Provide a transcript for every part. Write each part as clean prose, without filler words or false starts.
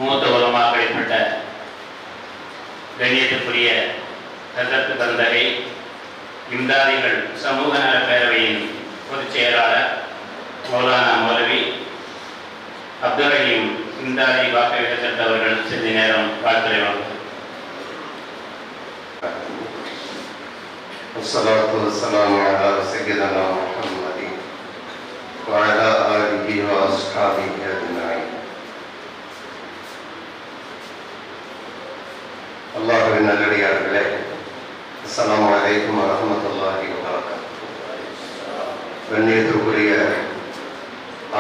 மூத்த உலமாக்களிப்பட்ட கண்ணியத்துக்குரிய ஹஜ்ரத் பந்தரை இம்தாதிகள் சமூக நல பேரவையின் பொதுச் செயலாளர் மௌலானா மௌலவி அப்துல் ரஹீம் இம்தாதி பாக்கவி ஹஜ்ரத் அவர்கள் சிறிது நேரம் வாழ்த்துரை வழங்குகிறார். والصلاة والسلام على سيدنا محمد وعلى آله وأصحابه أجمعين. அல்லாஹ்வின் நல்லடியார்களே, அஸ்ஸலாமு அலைக்கும் வரஹ்மத்துல்லாஹி வபரகாத்துஹு. கண்ணியத்திற்குரிய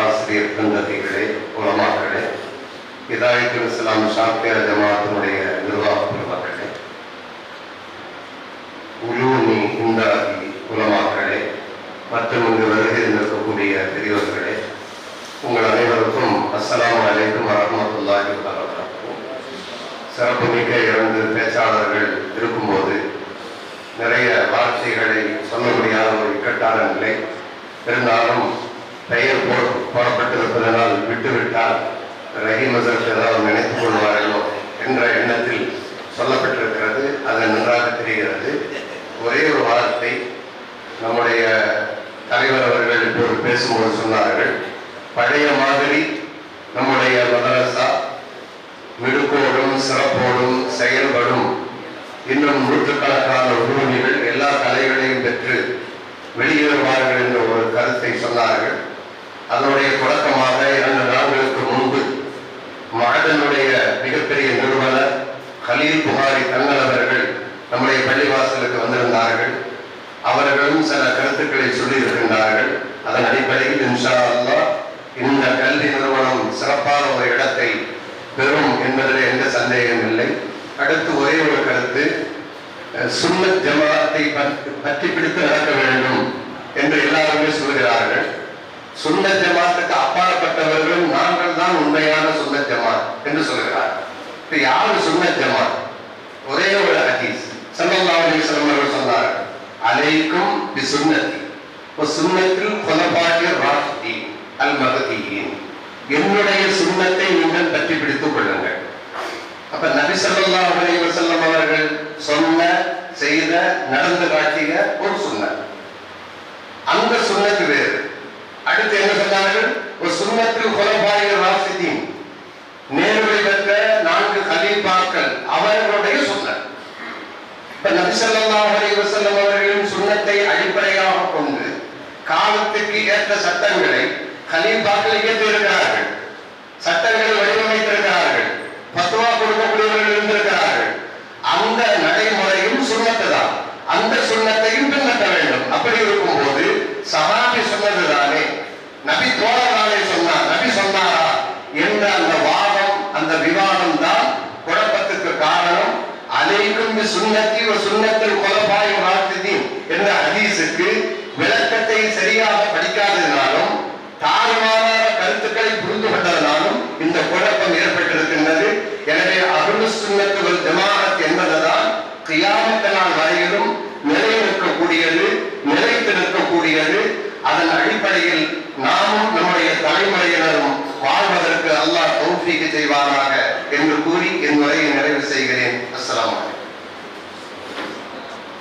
ஆசிரியர் பெருந்தகைகளே, உலமாக்களே, ஹிதாயத்துல் இஸ்லாம் ஷாஃபியா ஜமாஅத்தினுடைய நிர்வாக பெருமக்களே, உலூமி இம்தாதி உலமாக்களே மற்றும் இங்கு வருகை இருக்கக்கூடிய பெரியோர்களே, உங்கள் அனைவருக்கும் அஸ்ஸலாமு அலைக்கும் வரஹ்மத்துல்லாஹி வபரகாத்துஹு. சிறப்பு மிக்க 2 பேச்சாளர்கள் இருக்கும்போது நிறைய வார்த்தைகளை சொல்ல முடியாத ஒரு இக்கட்டான நிலை. இருந்தாலும் பெயர் போடப்பட்டிருப்பதனால் விட்டுவிட்டால் ரஹீம் ஹஸரத் ஏதாவது நினைத்துக் கொள்வார்களோ என்ற எண்ணத்தில் சொல்லப்பட்டிருக்கிறது. அது நன்றாக தெரிகிறது. ஒரே ஒரு வார்த்தை நம்முடைய தலைவர் அவர்கள் இப்போது பேசும்போது சொன்னார்கள், பழைய மாதிரி நம்முடைய மதரசா மிடுக்கோடும் சிறப்போடும் செயல்படும், இன்னும் நூற்றுக்கணக்கான உறுப்பினர்கள் எல்லா கலைகளையும் பெற்று வெளியேறுவார்கள் என்ற ஒரு கருத்தை சொன்னார்கள். அதனுடைய தொடக்கமாக 2 நாட்களுக்கு முன்பு மகதனுடைய மிகப்பெரிய நிறுவனர் கலீல் புகாரி தங்கள் அவர்கள் நம்முடைய பள்ளிவாசலுக்கு வந்திருந்தார்கள். அவர்களும் சில கருத்துக்களை சொல்லியிருக்கின்றார்கள். அதன் அடிப்படையில் இன்ஷா அல்லாஹ் இந்த கல்வி நிறுவனம் சிறப்பான ஒரு இடத்தை பெறும் என்பதில் எந்த சந்தேகம் இல்லை. அடுத்து ஒரே ஒரு கருத்து, சுன்னத் ஜமாஅத்தை பற்றி பிடித்து நடக்க வேண்டும் என்று எல்லாருமே சொல்கிறார்கள். சுன்னத் ஜமாஅத்துக்கு அப்பாற்பட்டவர்கள் நாங்கள் தான் உண்மையான சுன்னத் ஜமாஅத் என்று சொல்கிறார். யாரு சுன்னத் ஜமாஅத்? ஒரே ஒரு ஹதீஸ் ஸல்லல்லாஹு அலைஹி வஸல்லம் அவர்கள் சொன்னார்கள், அலைக்கும் பி சுன்னதி வ சுன்னத்தில் குலஃபாயிர் ராஷிதீன் அல் மஹ்தியின், என்னுடைய சுன்னத்தை நீங்கள் பற்றி பிடித்துக் கொள்ளுங்கள். அப்ப நபி ஸல்லல்லாஹு அலைஹி வஸல்லம் அவர்கள் சொன்ன, செய்த, நடந்து காட்டிய ஒரு சுன்னத், அந்த சுன்னத்து வேறு. அடுத்து என்ன சொன்னார்கள்? ஒரு சுன்னத்தில் குலஃபாயிர் ராஷிதீன், நேர்வழி பெற்ற 4 கலீஃபாக்கள் அவர்களுடைய சுன்னத். இப்ப நபி ஸல்லல்லாஹு அலைஹி வஸல்லம் அவர்களின் சுன்னத்தை அடிப்படையாக கொண்டு காலத்துக்கு ஏற்ற சட்டங்களை கலீஃபாக்கள் இயற்றியிருக்கிறார்கள், சட்டங்களை வடிவமைத்திருக்கிறார்கள், ஃபத்வா கொடுக்கக்கூடியவர்கள் இருந்திருக்கிறார்கள். அந்த நடைமுறையும் சுன்னத்து தான். அந்த சுன்னத்தையும் பின்பற்ற வேண்டும். அப்படி இருக்கும்போது சஹாபி சொன்னதுதானே, நபி தோழரானே சொன்னார், நபி சொன்னாரா என்ற அந்த வாதம், அந்த விவாதம் தான் குழப்பத்துக்கு காரணம். அலைக்கும் பி சுன்னதி வ சுன்னத்தில் குலஃபாயிர் ராஷிதீன் என்ற ஹதீஸுக்கு விளக்கத்தை சரியாக படிக்காததினாலும் தாழ்வான கருத்துக்களை புரிந்து கொண்டதனாலும் இந்த குழப்பம் ஏற்பட்டிருக்கின்றது. எனவே அஹ்லுஸ் சுன்னத் வல் ஜமாஅத் என்பதுதான் கியாமத் நாள் வரையிலும் நிலைநிற்கக்கூடியது, நிலைத்து நிற்கக்கூடியது. அதன் அடிப்படையில் நாமும் நம்முடைய தலைமுறையினரும் வாழ்வதற்கு அல்லாஹ் தௌஃபீக் செய்வானாக என்று கூறி என் உரையை நிறைவு செய்கிறேன். அஸ்ஸலாமு அலைக்கும்.